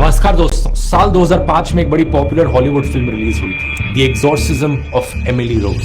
नमस्कार दोस्तों, साल 2005 में एक बड़ी पॉपुलर हॉलीवुड फिल्म रिलीज हुई थी, the exorcism of Emily Rose.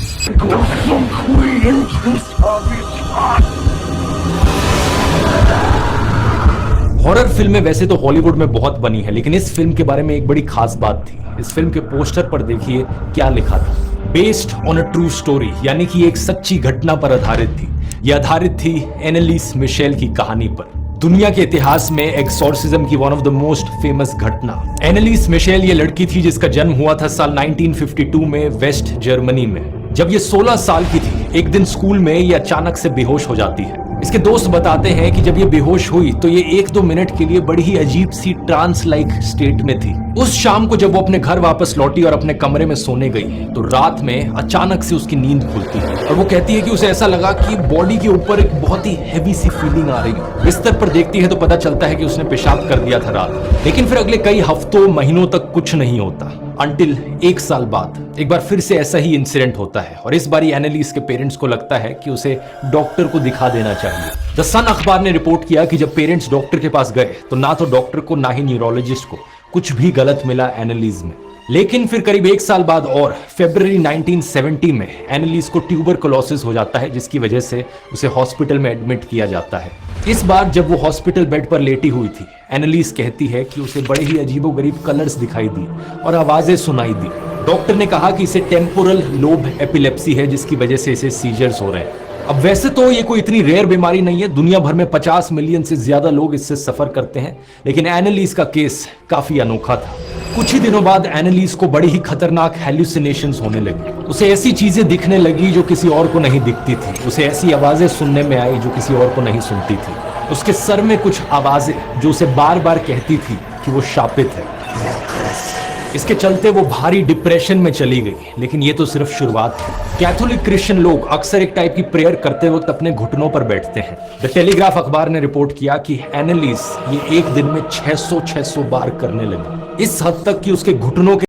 Horror फिल्में वैसे तो हॉलीवुड में बहुत बनी है, लेकिन इस फिल्म के बारे में एक बड़ी खास बात थी। इस फिल्म के पोस्टर पर देखिए क्या लिखा था, based on a true story, यानी कि एक सच्ची घटना पर आधारित थी। यह आधारित थी एनालिस मिशेल की कहानी पर। दुनिया के इतिहास में एक्सॉर्सिज्म की one of the most famous घटना। एनालिस मिशेल ये लड़की थी जिसका जन्म हुआ था साल 1952 में वेस्ट जर्मनी में। जब ये 16 साल की थी, एक दिन स्कूल में ये अचानक से बेहोश हो जाती है। इसके दोस्त बताते हैं कि जब ये बेहोश हुई तो ये 1-2 मिनट के लिए बड़ी ही अजीब सी ट्रांस लाइक स्टेट में थी। उस शाम को जब वो अपने घर वापस लौटी और अपने कमरे में सोने गई तो रात में अचानक से उसकी नींद खुलती है और वो कहती है कि उसे ऐसा लगा कि बॉडी के ऊपर एक बहुत ही हैवी सी फीलिंग आ रही है। बिस्तर पर देखती है तो पता चलता है कि उसने पेशाब कर दिया था रात। लेकिन फिर अगले कई हफ्तों महीनों तक कुछ नहीं होता, अंटिल 1 साल बाद एक बार फिर से ऐसा ही इंसिडेंट होता है और इस बारी एनालिस के पेरेंट्स को लगता है कि उसे डॉक्टर को दिखा देना चाहिए। द सन अखबार ने रिपोर्ट किया कि जब पेरेंट्स डॉक्टर के पास गए तो ना तो डॉक्टर को ना ही न्यूरोलॉजिस्ट को कुछ भी गलत मिला एनालिस में। लेकिन फिर करीब 1 साल बाद और फरवरी 1970 में एनालिस को ट्यूबरकुलोसिस हो जाता है, जिसकी वजह से उसे हॉस्पिटल में एडमिट किया जाता है। इस बार जब वो हॉस्पिटल बेड पर लेटी हुई थी, एनालिस कहती है कि उसे बड़े ही अजीबोगरीब कलर्स दिखाई दी और आवाजें सुनाई दी। डॉक्टर ने कहा कि इसे टेम्पोरल लोब एपिलेप्सी है, जिसकी वजह से इसे सीजर्स हो रहे हैं। अब वैसे तो ये कोई इतनी रेयर बीमारी नहीं है, दुनिया भर में 50 मिलियन से ज्यादा लोग इससे सफर करते हैं, लेकिन एनालिस का केस काफी अनोखा था। कुछ ही दिनों बाद एनालिस को बड़ी ही खतरनाक हेल्यूसिनेशंस होने लगी। उसे ऐसी चीजें दिखने लगी जो किसी और को नहीं दिखती थी। उसे ऐसी आवाजें सुनने में आई जो किसी और को नहीं सुनती थी। उसके सर में कुछ आवाजें जो उसे बार बार कहती थी कि वो शापित है। इसके चलते वो भारी डिप्रेशन में चली गई। लेकिन ये तो सिर्फ शुरुआत थी। कैथोलिक क्रिश्चियन लोग अक्सर एक टाइप की प्रेयर करते वक्त अपने घुटनों पर बैठते हैं। द टेलीग्राफ अखबार ने रिपोर्ट किया कि एनालिस ये एक दिन में 600 बार करने लगी, इस हद तक कि उसके घुटनों के